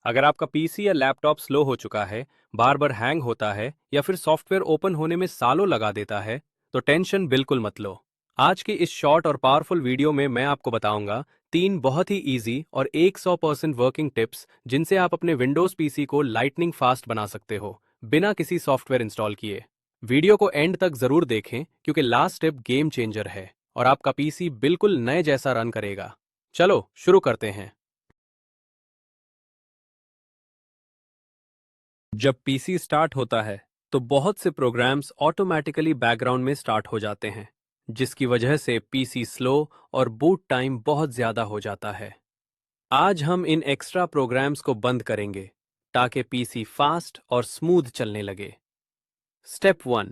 अगर आपका पीसी या लैपटॉप स्लो हो चुका है, बार बार हैंग होता है या फिर सॉफ्टवेयर ओपन होने में सालों लगा देता है, तो टेंशन बिल्कुल मत लो। आज की इस शॉर्ट और पावरफुल वीडियो में मैं आपको बताऊंगा 3 बहुत ही इजी और 100% वर्किंग टिप्स जिनसे आप अपने विंडोज पीसी को लाइटनिंग फास्ट बना सकते हो, बिना किसी सॉफ्टवेयर इंस्टॉल किए। वीडियो को एंड तक जरूर देखें क्योंकि लास्ट स्टेप गेम चेंजर है और आपका पीसी बिल्कुल नए जैसा रन करेगा। चलो शुरू करते हैं। जब पीसी स्टार्ट होता है तो बहुत से प्रोग्राम्स ऑटोमेटिकली बैकग्राउंड में स्टार्ट हो जाते हैं, जिसकी वजह से पीसी स्लो और बूट टाइम बहुत ज़्यादा हो जाता है। आज हम इन एक्स्ट्रा प्रोग्राम्स को बंद करेंगे ताकि पीसी फास्ट और स्मूथ चलने लगे। स्टेप 1,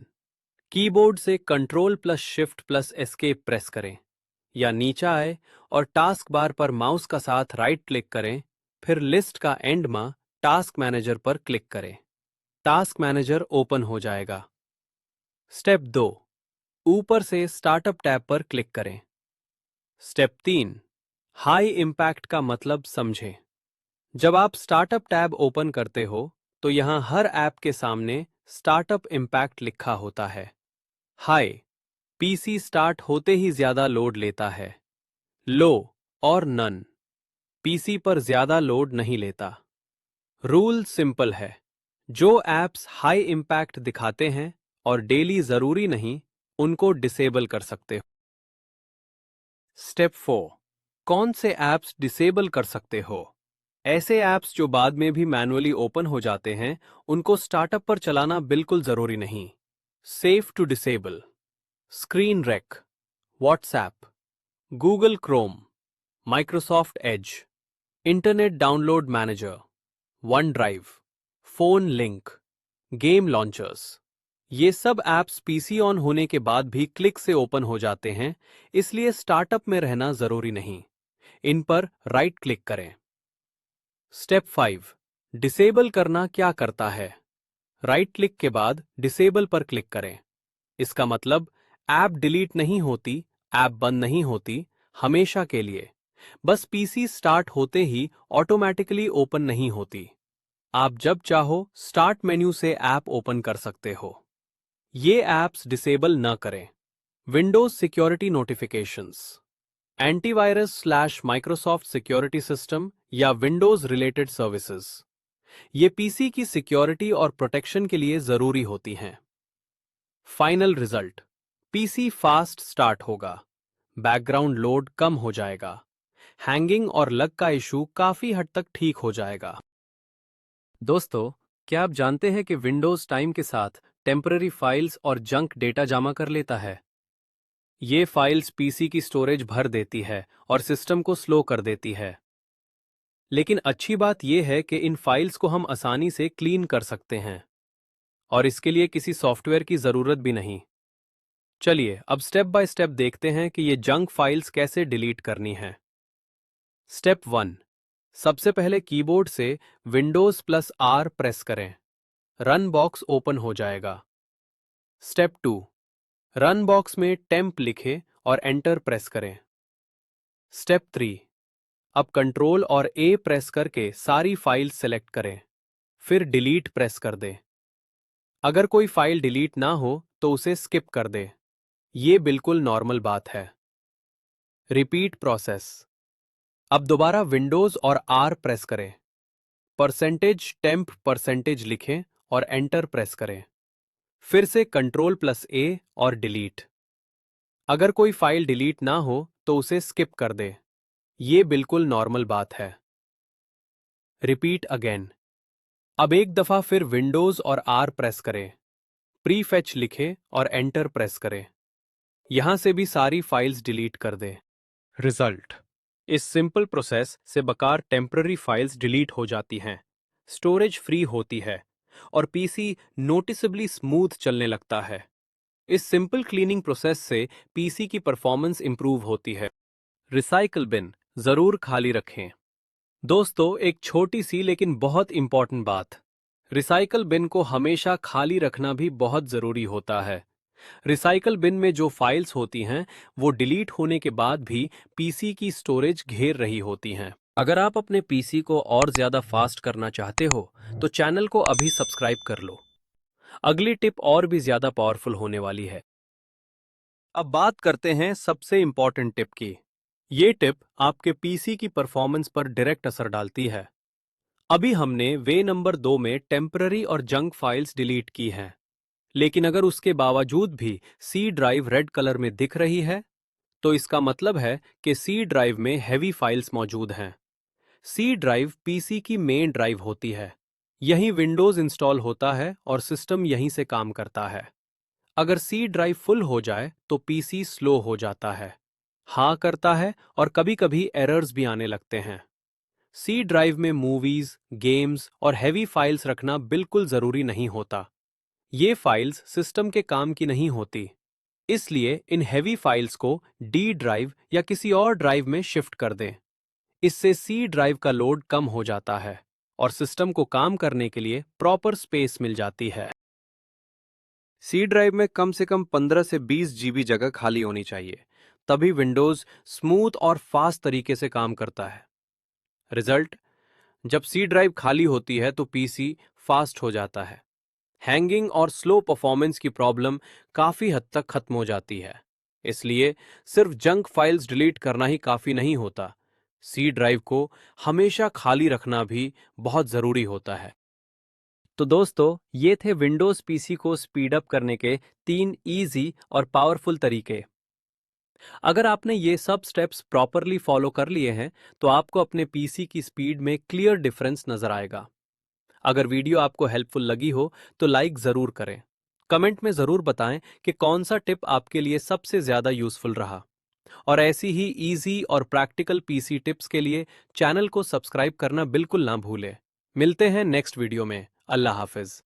कीबोर्ड से control plus shift plus escape press करें या नीचे आए और टास्क बार पर माउस का साथ राइट क्लिक करें, फिर लिस्ट का एंड में टास्क मैनेजर पर क्लिक करें। टास्क मैनेजर ओपन हो जाएगा। स्टेप 2, ऊपर से स्टार्टअप टैब पर क्लिक करें। स्टेप 3, हाई इम्पैक्ट का मतलब समझें। जब आप स्टार्टअप टैब ओपन करते हो तो यहां हर ऐप के सामने स्टार्टअप इम्पैक्ट लिखा होता है। हाई, पीसी स्टार्ट होते ही ज्यादा लोड लेता है। लो और नन, पीसी पर ज्यादा लोड नहीं लेता। रूल सिंपल है, जो ऐप्स हाई इम्पैक्ट दिखाते हैं और डेली जरूरी नहीं, उनको डिसेबल कर सकते हो। स्टेप 4, कौन से ऐप्स डिसेबल कर सकते हो? ऐसे ऐप्स जो बाद में भी मैनुअली ओपन हो जाते हैं, उनको स्टार्टअप पर चलाना बिल्कुल जरूरी नहीं। Safe to disable: screen rec, WhatsApp, Google Chrome, Microsoft Edge, internet download manager, OneDrive, phone link, game launchers. ये सब ऐप्स पीसी ऑन होने के बाद भी क्लिक से ओपन हो जाते हैं, इसलिए स्टार्टअप में रहना जरूरी नहीं। इन पर राइट क्लिक करें। स्टेप 5, डिसेबल करना क्या करता है? राइट क्लिक के बाद डिसेबल पर क्लिक करें। इसका मतलब ऐप डिलीट नहीं होती, ऐप बंद नहीं होती, हमेशा के लिए। बस पीसी स्टार्ट होते ही ऑटोमेटिकली ओपन नहीं होती। आप जब चाहो स्टार्ट मेन्यू से ऐप ओपन कर सकते हो। ये ऐप्स डिसेबल न करें। Windows security notifications, antivirus slash Microsoft security system या विंडोज रिलेटेड सर्विसेज, ये पीसी की सिक्योरिटी और प्रोटेक्शन के लिए जरूरी होती हैं। Final result: PC fast start होगा, बैकग्राउंड लोड कम हो जाएगा, हैंगिंग और लग का इशू काफी हद तक ठीक हो जाएगा। दोस्तों, क्या आप जानते हैं कि विंडोज टाइम के साथ टेम्पररी फाइल्स और जंक डेटा जमा कर लेता है? ये फाइल्स पीसी की स्टोरेज भर देती है और सिस्टम को स्लो कर देती है। लेकिन अच्छी बात यह है कि इन फाइल्स को हम आसानी से क्लीन कर सकते हैं और इसके लिए किसी सॉफ्टवेयर की जरूरत भी नहीं। चलिए अब स्टेप बाय स्टेप देखते हैं कि ये जंक फाइल्स कैसे डिलीट करनी है। स्टेप 1, सबसे पहले कीबोर्ड से विंडोज प्लस आर प्रेस करें। रन बॉक्स ओपन हो जाएगा। स्टेप 2, रन बॉक्स में टेम्प लिखें और एंटर प्रेस करें। स्टेप 3, अब कंट्रोल और ए प्रेस करके सारी फाइल सेलेक्ट करें, फिर डिलीट प्रेस कर दें। अगर कोई फाइल डिलीट ना हो तो उसे स्किप कर दें, ये बिल्कुल नॉर्मल बात है। Repeat process. अब दोबारा विंडोज और आर प्रेस करें, परसेंटेज टेम्प परसेंटेज लिखें और एंटर प्रेस करें, फिर से कंट्रोल प्लस ए और डिलीट। अगर कोई फाइल डिलीट ना हो तो उसे स्किप कर दें, ये बिल्कुल नॉर्मल बात है। Repeat again. अब एक दफा फिर विंडोज और आर प्रेस करें, प्रीफेच लिखें और एंटर प्रेस करें। यहां से भी सारी फाइल्स डिलीट कर दें। रिजल्ट: इस सिंपल प्रोसेस से बेकार टेम्पररी फाइल्स डिलीट हो जाती हैं, स्टोरेज फ्री होती है और पीसी नोटिसेबली स्मूथ चलने लगता है। इस सिंपल क्लीनिंग प्रोसेस से पीसी की परफॉर्मेंस इंप्रूव होती है। रिसाइकल बिन जरूर खाली रखें। दोस्तों, एक छोटी सी लेकिन बहुत इंपॉर्टेंट बात, रिसाइकल बिन को हमेशा खाली रखना भी बहुत जरूरी होता है। रिसाइकल बिन में जो फाइल्स होती हैं वो डिलीट होने के बाद भी पीसी की स्टोरेज घेर रही होती हैं। अगर आप अपने पीसी को और ज्यादा फास्ट करना चाहते हो तो चैनल को अभी सब्सक्राइब कर लो। अगली टिप और भी ज्यादा पावरफुल होने वाली है। अब बात करते हैं सबसे इंपॉर्टेंट टिप की। ये टिप आपके पीसी की परफॉर्मेंस पर डायरेक्ट असर डालती है। अभी हमने वे नंबर 2 में टेम्पररी और जंक फाइल्स डिलीट की हैं, लेकिन अगर उसके बावजूद भी सी ड्राइव रेड कलर में दिख रही है, तो इसका मतलब है कि सी ड्राइव में हैवी फाइल्स मौजूद हैं। सी ड्राइव पीसी की मेन ड्राइव होती है। यहीं विंडोज इंस्टॉल होता है और सिस्टम यहीं से काम करता है। अगर सी ड्राइव फुल हो जाए तो पीसी स्लो हो जाता है, हाँ करता है और कभी-कभी एरर्स भी आने लगते हैं। सी ड्राइव में मूवीज, गेम्स और हैवी फाइल्स रखना बिल्कुल जरूरी नहीं होता। ये फाइल्स सिस्टम के काम की नहीं होती। इसलिए इन हैवी फाइल्स को डी ड्राइव या किसी और ड्राइव में शिफ्ट कर दें। इससे सी ड्राइव का लोड कम हो जाता है और सिस्टम को काम करने के लिए प्रॉपर स्पेस मिल जाती है। सी ड्राइव में कम से कम 15 से 20 जीबी जगह खाली होनी चाहिए, तभी विंडोज स्मूथ और फास्ट तरीके से काम करता है। रिजल्ट, जब सी ड्राइव खाली होती है तो पीसी फास्ट हो जाता है। हैंगिंग और स्लो परफॉर्मेंस की प्रॉब्लम काफी हद तक खत्म हो जाती है। इसलिए सिर्फ जंक फाइल्स डिलीट करना ही काफी नहीं होता। सी ड्राइव को हमेशा खाली रखना भी बहुत जरूरी होता है। तो दोस्तों, ये थे विंडोज पीसी को स्पीड अप करने के 3 इजी और पावरफुल तरीके। अगर आपने ये सब स्टेप्स प्रॉपरली फॉलो कर लिए हैं तो आपको अपने पीसी की स्पीड में क्लियर डिफरेंस नजर आएगा। अगर वीडियो आपको हेल्पफुल लगी हो तो लाइक जरूर करें। कमेंट में जरूर बताएं कि कौन सा टिप आपके लिए सबसे ज्यादा यूजफुल रहा। और ऐसी ही इजी और प्रैक्टिकल पीसी टिप्स के लिए चैनल को सब्सक्राइब करना बिल्कुल ना भूलें। मिलते हैं नेक्स्ट वीडियो में। अल्लाह हाफिज।